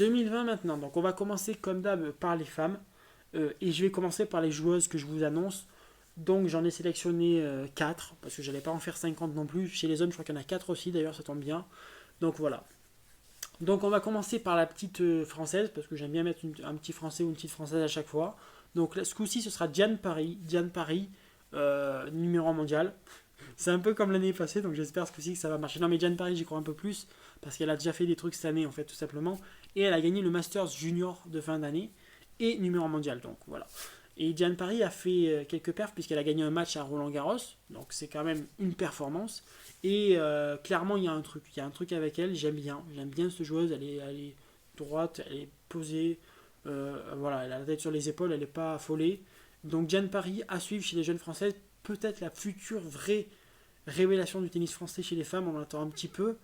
2020 maintenant. Donc on va commencer comme d'hab par les femmes. Et je vais commencer par les joueuses que je vous annonce. Donc j'en ai sélectionné 4, parce que j'allais pas en faire 50 non plus. Chez les hommes, je crois qu'il y en a 4 aussi, d'ailleurs, ça tombe bien. Donc voilà. Donc on va commencer par la petite française, parce que j'aime bien mettre un petit français ou une petite française à chaque fois. Donc là, ce coup-ci, ce sera Diane Paris. Diane Paris, numéro 1 mondial. C'est un peu comme l'année passée, donc j'espère ce coup-ci que ça va marcher. Non mais Diane Paris, j'y crois un peu plus, parce qu'elle a déjà fait des trucs cette année, en fait, tout simplement. Et elle a gagné le Masters Junior de fin d'année, et numéro 1 mondial, donc voilà. Et Diane Paris a fait quelques perfs, puisqu'elle a gagné un match à Roland-Garros, donc c'est quand même une performance. Et clairement, il y a un truc avec elle, j'aime bien cette joueuse, elle est droite, elle est posée, voilà, elle a la tête sur les épaules, elle n'est pas affolée. Donc Diane Paris à suivre chez les jeunes françaises, peut-être la future vraie révélation du tennis français chez les femmes, on attend un petit peu.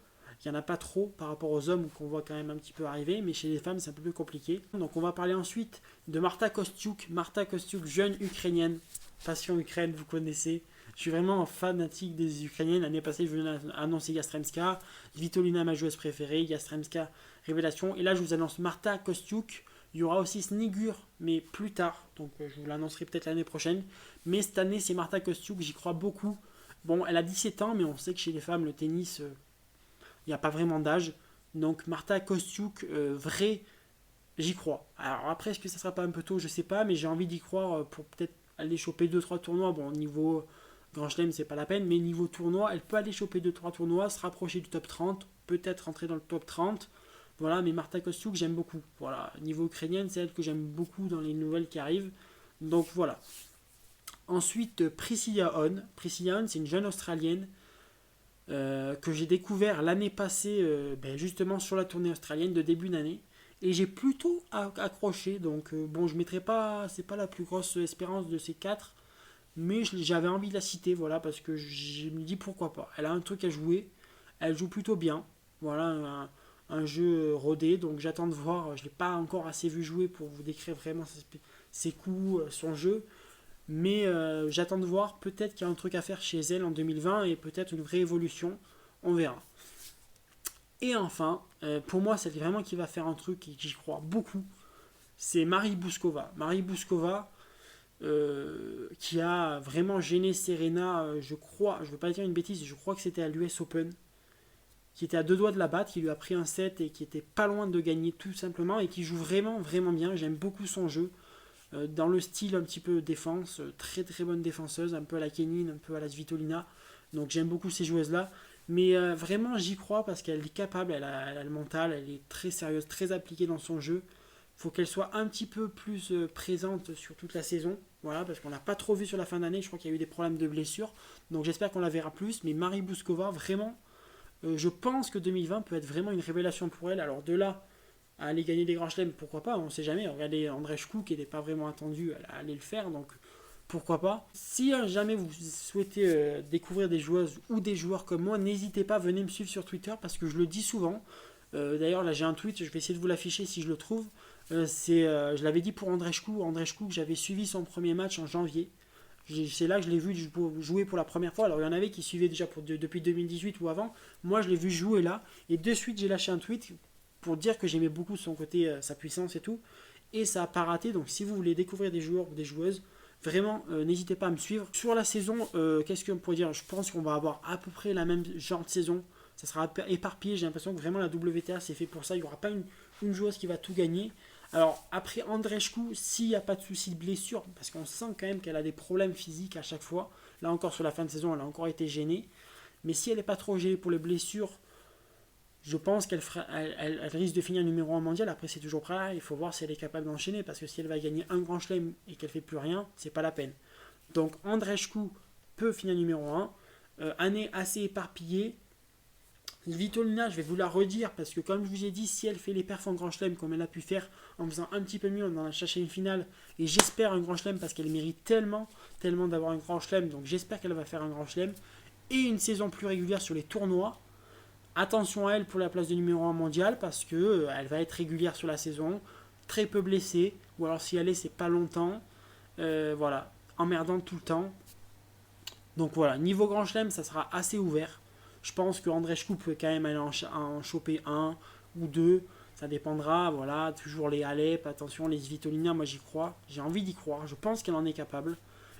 Il n'y en a pas trop par rapport aux hommes qu'on voit quand même un petit peu arriver, mais chez les femmes c'est un peu plus compliqué. Donc on va parler ensuite de Marta Kostyuk. Marta Kostyuk, jeune ukrainienne, passion Ukraine, vous connaissez. Je suis vraiment fanatique des Ukrainiennes. L'année passée, je venais annoncer Yastremska, Svitolina, ma joueuse préférée, Yastremska, révélation. Et là, je vous annonce Marta Kostyuk. Il y aura aussi Snigur, mais plus tard. Donc je vous l'annoncerai peut-être l'année prochaine. Mais cette année, c'est Marta Kostyuk, j'y crois beaucoup. Bon, elle a 17 ans, mais on sait que chez les femmes, le tennis, il n'y a pas vraiment d'âge. Donc Marta Kostyuk, vrai, j'y crois. Alors après, est-ce que ça sera pas un peu tôt, je sais pas, mais j'ai envie d'y croire pour peut-être aller choper deux trois tournois. Bon, niveau Grand Chelem, c'est pas la peine, mais niveau tournoi, elle peut aller choper deux trois tournois, se rapprocher du top 30, peut-être rentrer dans le top 30. Voilà, mais Marta Kostyuk, j'aime beaucoup. Voilà, niveau ukrainienne, c'est elle que j'aime beaucoup dans les nouvelles qui arrivent. Donc voilà. Ensuite, Priscilla Hon. Priscilla Hon, c'est une jeune Australienne que j'ai découvert l'année passée, justement sur la tournée australienne de début d'année. Et j'ai plutôt accroché. Donc bon, je mettrai pas, c'est pas la plus grosse espérance de ces quatre, mais j'avais envie de la citer, voilà, parce que je me dis pourquoi pas. Elle a un truc à jouer, elle joue plutôt bien. Voilà, un jeu rodé, donc j'attends de voir. Je l'ai pas encore assez vu jouer pour vous décrire vraiment ses coups, son jeu. Mais j'attends de voir, peut-être qu'il y a un truc à faire chez elle en 2020 et peut-être une vraie évolution. On verra. Et enfin, pour moi, c'est vraiment qui va faire un truc et j'y crois beaucoup. C'est Marie Bouskova. Marie Bouskova, qui a vraiment gêné Serena, je crois, je ne veux pas dire une bêtise, je crois que c'était à l'US Open, qui était à deux doigts de la battre, qui lui a pris un set et qui était pas loin de gagner tout simplement et qui joue vraiment, vraiment bien. J'aime beaucoup son jeu. Dans le style un petit peu défense, très très bonne défenseuse, un peu à la Kenin, un peu à la Svitolina. Donc j'aime beaucoup ces joueuses-là. Mais vraiment j'y crois parce qu'elle est capable, elle a le mental, elle est très sérieuse, très appliquée dans son jeu. Il faut qu'elle soit un petit peu plus présente sur toute la saison. Voilà, parce qu'on l'a pas trop vu sur la fin d'année, je crois qu'il y a eu des problèmes de blessures. Donc j'espère qu'on la verra plus. Mais Marie Bouskova, vraiment, je pense que 2020 peut être vraiment une révélation pour elle. Alors de là à aller gagner des grands chelems, pourquoi pas, on ne sait jamais. Regardez Andreescu qui n'était pas vraiment attendu à aller le faire, donc pourquoi pas. Si jamais vous souhaitez découvrir des joueuses ou des joueurs comme moi, n'hésitez pas, venez me suivre sur Twitter parce que je le dis souvent. D'ailleurs là j'ai un tweet, je vais essayer de vous l'afficher si je le trouve. Je l'avais dit pour Andreescu que j'avais suivi son premier match en janvier. C'est là que je l'ai vu jouer pour la première fois. Alors il y en avait qui suivaient déjà depuis 2018 ou avant. Moi je l'ai vu jouer là. Et de suite j'ai lâché un tweet pour dire que j'aimais beaucoup son côté, sa puissance et tout. Et ça n'a pas raté. Donc si vous voulez découvrir des joueurs ou des joueuses, vraiment n'hésitez pas à me suivre. Sur la saison, qu'est-ce qu'on pourrait dire? Je pense qu'on va avoir à peu près la même genre de saison. Ça sera éparpillé. J'ai l'impression que vraiment la WTA c'est fait pour ça. Il n'y aura pas une joueuse qui va tout gagner. Alors après Andreescu, s'il n'y a pas de souci de blessure, parce qu'on sent quand même qu'elle a des problèmes physiques à chaque fois. Là encore sur la fin de saison, elle a encore été gênée. Mais si elle n'est pas trop gênée pour les blessures, je pense elle risque de finir numéro 1 mondial. Après, c'est toujours prêt. Il faut voir si elle est capable d'enchaîner. Parce que si elle va gagner un grand chelem et qu'elle ne fait plus rien, c'est pas la peine. Donc, Andreescu peut finir numéro 1. Année assez éparpillée. Svitolina, je vais vous la redire. Parce que, comme je vous ai dit, si elle fait les perfs en grand chelem comme elle a pu faire en faisant un petit peu mieux, on en a cherché une finale. Et j'espère un grand chelem parce qu'elle mérite tellement, tellement d'avoir un grand chelem. Donc, j'espère qu'elle va faire un grand chelem. Et une saison plus régulière sur les tournois. Attention à elle pour la place de numéro 1 mondial parce que elle va être régulière sur la saison, très peu blessée, ou alors si elle est, c'est pas longtemps. Voilà, emmerdante tout le temps. Donc voilà, niveau Grand Chelem, ça sera assez ouvert. Je pense que Andreescu peut quand même aller en choper un ou deux. Ça dépendra, voilà, toujours les Alep, attention, les Svitolina, moi j'y crois, j'ai envie d'y croire, je pense qu'elle en est capable.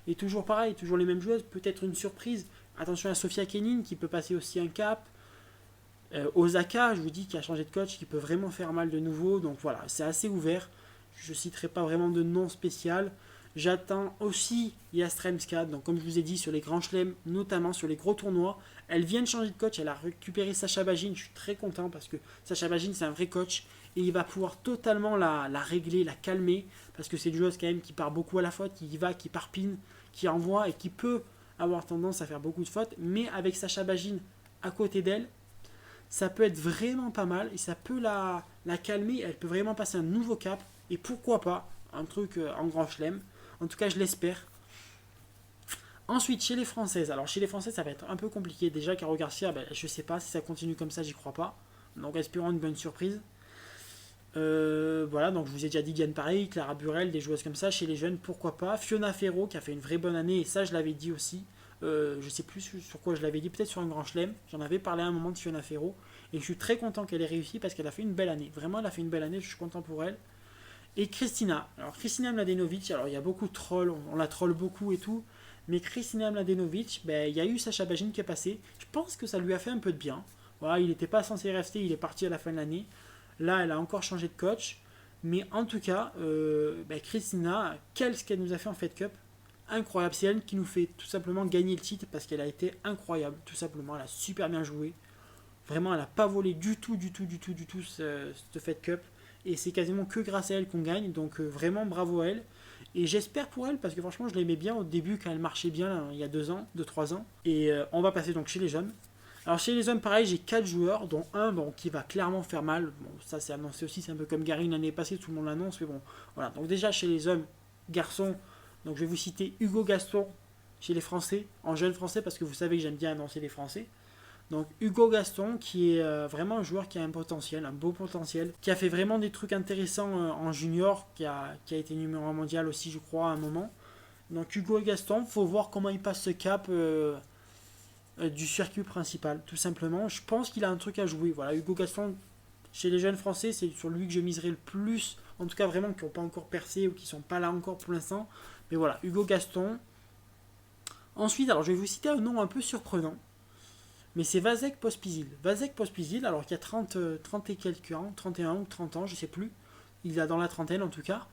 Et toujours pareil, toujours les mêmes joueuses, peut-être une surprise. Attention à Sofia Kenin qui peut passer aussi un cap. Osaka, je vous dis, qui a changé de coach, qui peut vraiment faire mal de nouveau. Donc voilà, c'est assez ouvert. Je ne citerai pas vraiment de nom spécial. J'attends aussi Yastremska. Donc comme je vous ai dit, sur les grands chelems, notamment sur les gros tournois, elle vient de changer de coach. Elle a récupéré Sacha Bagin. Je suis très content parce que Sacha Bagin, c'est un vrai coach. Et il va pouvoir totalement la régler, la calmer. Parce que c'est une joueuse quand même qui part beaucoup à la faute, qui y va, qui parpine, qui envoie et qui peut avoir tendance à faire beaucoup de fautes. Mais avec Sacha Bagin à côté d'elle, ça peut être vraiment pas mal et ça peut la calmer. Elle peut vraiment passer un nouveau cap et pourquoi pas un truc en grand chelem. En tout cas, je l'espère. Ensuite, chez les Françaises. Alors, chez les Françaises, ça va être un peu compliqué. Déjà, Caro Garcia, je sais pas si ça continue comme ça, j'y crois pas. Donc, espérons une bonne surprise. Voilà, donc je vous ai déjà dit Diane Paris, Clara Burel, des joueuses comme ça. Chez les jeunes, pourquoi pas. Fiona Ferro, qui a fait une vraie bonne année, et ça, je l'avais dit aussi. Je sais plus sur quoi je l'avais dit, peut-être sur un grand chelem. J'en avais parlé à un moment de Fiona Ferro. Et je suis très content qu'elle ait réussi parce qu'elle a fait une belle année. Vraiment, elle a fait une belle année, je suis content pour elle. Et Kristina. Alors, Kristina Mladenovic, alors il y a beaucoup de trolls, on la troll beaucoup et tout. Mais Kristina Mladenovic, il y a eu Sacha Bagin qui est passé. Je pense que ça lui a fait un peu de bien. Voilà, il n'était pas censé rester, il est parti à la fin de l'année. Là, elle a encore changé de coach. Mais en tout cas, Kristina, qu'est-ce qu'elle nous a fait en Fed Cup? Incroyable. C'est elle qui nous fait tout simplement gagner le titre parce qu'elle a été incroyable, tout simplement. Elle a super bien joué. Vraiment, elle n'a pas volé du tout cette Fed Cup. Et c'est quasiment que grâce à elle qu'on gagne. Donc vraiment bravo à elle. Et j'espère pour elle parce que franchement, je l'aimais bien au début quand elle marchait bien là, il y a 3 ans. Et on va passer donc chez les jeunes. Alors chez les hommes, pareil, j'ai 4 joueurs, dont un qui va clairement faire mal. Bon, ça c'est annoncé aussi, c'est un peu comme Gary l'année passée, tout le monde l'annonce. Mais bon, voilà. Donc déjà chez les hommes, garçons, donc je vais vous citer Hugo Gaston chez les Français, en jeune français, parce que vous savez que j'aime bien annoncer les Français. Donc Hugo Gaston, qui est vraiment un joueur qui a un potentiel, un beau potentiel, qui a fait vraiment des trucs intéressants en junior, qui a été numéro 1 mondial aussi, je crois, à un moment. Donc Hugo Gaston, faut voir comment il passe ce cap du circuit principal, tout simplement. Je pense qu'il a un truc à jouer. Voilà, Hugo Gaston, chez les jeunes français, c'est sur lui que je miserai le plus, en tout cas vraiment qui n'ont pas encore percé ou qui ne sont pas là encore pour l'instant. Mais voilà, Hugo Gaston. Ensuite, alors je vais vous citer un nom un peu surprenant. Mais c'est Vasek Pospisil. Vasek Pospisil, alors qu'il y a 30 et quelques ans, 31 ou 30 ans, je sais plus. Il a dans la trentaine en tout cas.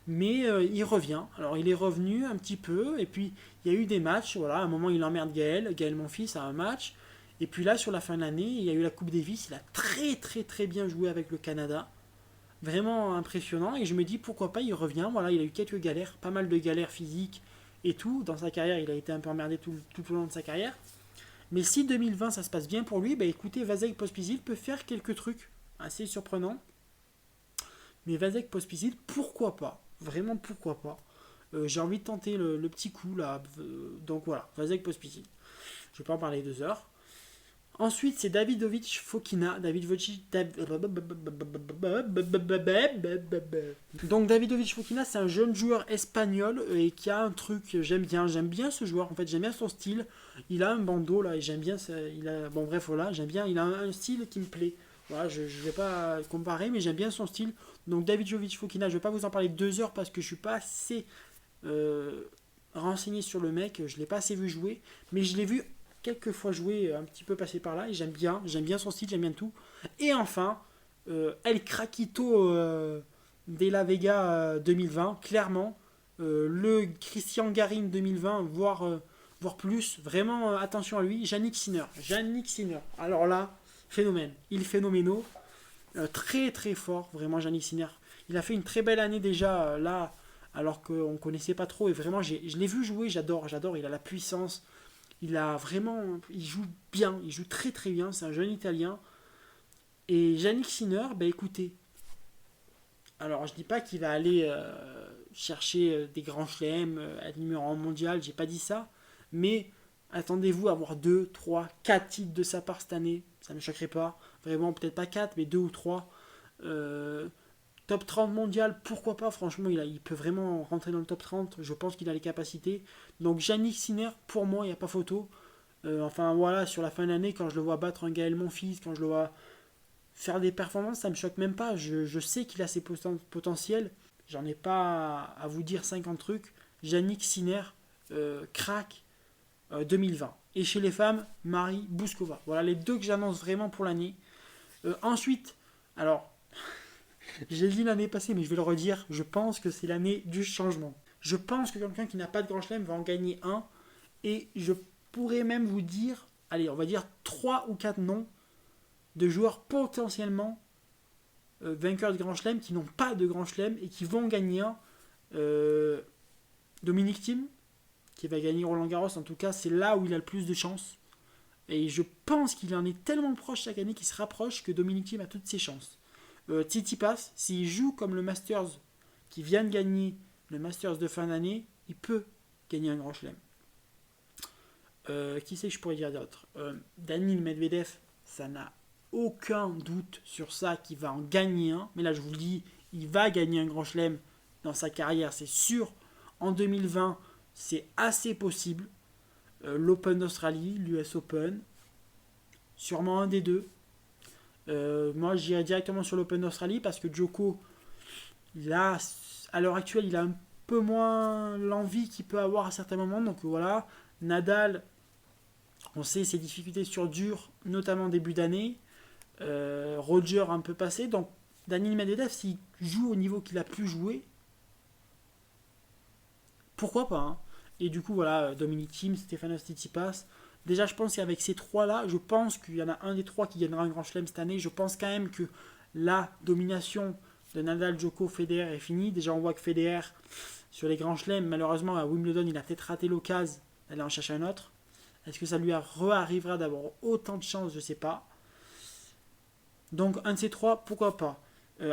Mais il revient. Alors il est revenu un petit peu. Et puis il y a eu des matchs. Voilà, à un moment il emmerde Gaël mon fils, à un match. Et puis là, sur la fin de l'année, il y a eu la Coupe Davis. Il a très bien joué avec le Canada. Vraiment impressionnant. Et je me dis pourquoi pas, il revient. Voilà, il a eu quelques galères, pas mal de galères physiques et tout. Dans sa carrière, il a été un peu emmerdé tout au long de sa carrière. Mais si 2020 ça se passe bien pour lui, écoutez, Vasek Pospisil peut faire quelques trucs assez surprenants. Mais Vasek Pospisil, pourquoi pas? Vraiment pourquoi pas? J'ai envie de tenter le petit coup là. Donc voilà, Vasek Pospisil. Je vais pas en parler 2 heures. Ensuite, c'est Davidovic Fokina. Donc Davidovic Fokina, c'est un jeune joueur espagnol et qui a un truc, j'aime bien ce joueur. En fait, j'aime bien son style. Il a un bandeau là et j'aime bien. Bon bref, voilà, j'aime bien. Il a un style qui me plaît. Voilà, je ne vais pas comparer, mais j'aime bien son style. Donc Davidovic Fokina, je ne vais pas vous en parler 2 heures parce que je suis pas assez renseigné sur le mec. Je l'ai pas assez vu jouer, mais je l'ai vu quelques fois jouer, un petit peu passé par là, et j'aime bien son style, j'aime bien tout. Et enfin, El Craquito de la Vega 2020, clairement, le Christian Garin 2020, voire plus, vraiment attention à lui, Yannick Sinner, alors là, phénomène, il est phénoménal, très fort, vraiment Yannick Sinner, il a fait une très belle année déjà, là, alors qu'on ne connaissait pas trop, et vraiment, je l'ai vu jouer, j'adore, il a la puissance. Il joue bien, il joue très bien, c'est un jeune Italien. Et Yannick Sinner, écoutez, alors je dis pas qu'il va aller chercher des grands chelems, être numéro 1 mondial, j'ai pas dit ça, mais attendez-vous à avoir 2, 3, 4 titres de sa part cette année, ça ne me choquerait pas, vraiment peut-être pas 4, mais 2 ou 3. Top 30 mondial, pourquoi pas, franchement, il peut vraiment rentrer dans le top 30, je pense qu'il a les capacités. Donc Yannick Sinner, pour moi, il n'y a pas photo. Enfin voilà, sur la fin de l'année, quand je le vois battre un Gaël Monfils, quand je le vois faire des performances, ça me choque même pas. Je sais qu'il a ses potentiels. J'en ai pas à vous dire 50 trucs. Jannik Sinner, crack 2020. Et chez les femmes, Marie Bouskova. Voilà les deux que j'annonce vraiment pour l'année. Ensuite, alors, j'ai dit l'année passée, mais je vais le redire, je pense que c'est l'année du changement. Je pense que quelqu'un qui n'a pas de grand chelem va en gagner un. Et je pourrais même vous dire, allez, on va dire 3 ou 4 noms de joueurs potentiellement vainqueurs de grand chelem qui n'ont pas de grand chelem et qui vont gagner un. Dominic Thiem, qui va gagner Roland Garros, en tout cas, c'est là où il a le plus de chances. Et je pense qu'il en est tellement proche chaque année qu'il se rapproche que Dominic Thiem a toutes ses chances. Tsitsipas, s'il joue comme le Masters qui vient de gagner le Masters de fin d'année, il peut gagner un grand chelem. Qui c'est que je pourrais dire d'autre? Daniil Medvedev, ça n'a aucun doute sur ça qu'il va en gagner un. Mais là, je vous le dis, il va gagner un grand chelem dans sa carrière, c'est sûr. En 2020, c'est assez possible. L'Open d'Australie, l'US Open, sûrement un des deux. Moi, j'irai directement sur l'Open d'Australie parce que Djoko, à l'heure actuelle, il a un peu moins l'envie qu'il peut avoir à certains moments. Donc voilà, Nadal, on sait ses difficultés sur dur, notamment début d'année. Roger un peu passé. Donc Daniil Medvedev, s'il joue au niveau qu'il a pu jouer, pourquoi pas, hein. Et du coup, voilà, Dominic Thiem, Stefanos Tsitsipas. Déjà, je pense qu'avec ces trois-là, je pense qu'il y en a un des trois qui gagnera un grand chelem cette année. Je pense quand même que la domination de Nadal, Djoko, Federer est finie. Déjà, on voit que Federer, sur les grands chelems, malheureusement, à Wimbledon, il a peut-être raté l'occasion d'aller en chercher un autre. Est-ce que ça lui arrivera d'avoir autant de chance? Je ne sais pas. Donc, un de ces trois, pourquoi pas.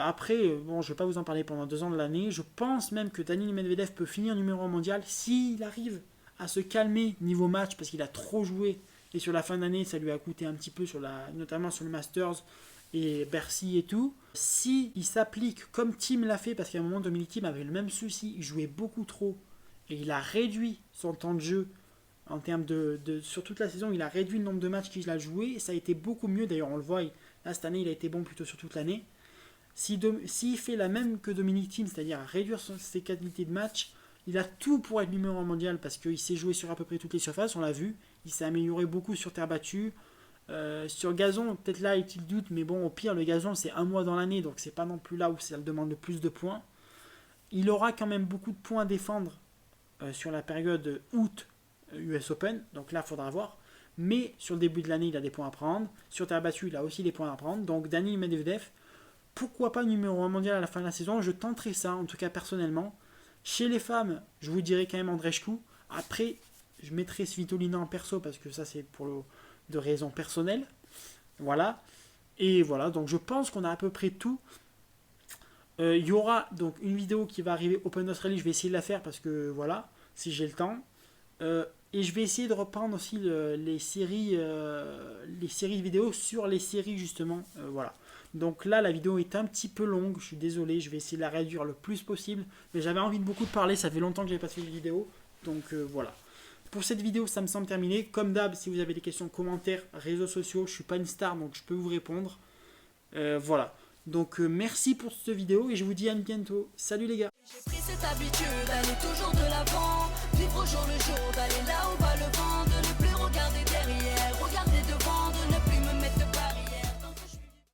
Après, bon, je ne vais pas vous en parler pendant 2 ans de l'année. Je pense même que Daniil Medvedev peut finir numéro 1 mondial s'il arrive à se calmer niveau match parce qu'il a trop joué. Et sur la fin d'année, ça lui a coûté un petit peu, notamment sur le Masters et Bercy et tout. Si il s'applique comme Thiem l'a fait, parce qu'à un moment, Dominic Thiem avait le même souci, il jouait beaucoup trop et il a réduit son temps de jeu en termes sur toute la saison, il a réduit le nombre de matchs qu'il a joué et ça a été beaucoup mieux. D'ailleurs, on le voit, là cette année, il a été bon plutôt sur toute l'année. S'il fait la même que Dominic Thiem, c'est-à-dire à réduire ses qualités de match, il a tout pour être numéro 1 mondial parce qu'il s'est joué sur à peu près toutes les surfaces, on l'a vu. Il s'est amélioré beaucoup sur terre battue. Sur gazon, peut-être là est-il doute, mais bon, au pire, le gazon c'est 1 mois dans l'année, donc c'est pas non plus là où ça demande le plus de points. Il aura quand même beaucoup de points à défendre sur la période août US Open, donc là il faudra voir. Mais sur le début de l'année, il a des points à prendre. Sur terre battue, il a aussi des points à prendre. Donc Daniil Medvedev, pourquoi pas numéro 1 mondial à la fin de la saison? Je tenterai ça, en tout cas personnellement. Chez les femmes, je vous dirais quand même Andreescu. Après, je mettrai Svitolina en perso parce que ça c'est de raisons personnelles. Voilà. Et voilà, donc je pense qu'on a à peu près tout. Il y aura donc une vidéo qui va arriver Open Australie. Je vais essayer de la faire parce que voilà, si j'ai le temps. Et je vais essayer de reprendre aussi les séries vidéo sur les séries justement. Voilà. Donc là, la vidéo est un petit peu longue, je suis désolé, je vais essayer de la réduire le plus possible. Mais j'avais envie de beaucoup de parler, ça fait longtemps que je n'avais pas fait de vidéo. Donc voilà. Pour cette vidéo, ça me semble terminé. Comme d'hab, si vous avez des questions, commentaires, réseaux sociaux, je ne suis pas une star, donc je peux vous répondre. Voilà. Donc merci pour cette vidéo et je vous dis à bientôt. Salut les gars. J'ai pris cette habitude d'aller toujours de l'avant, vivre au jour le jour, d'aller là où va le vent, de ne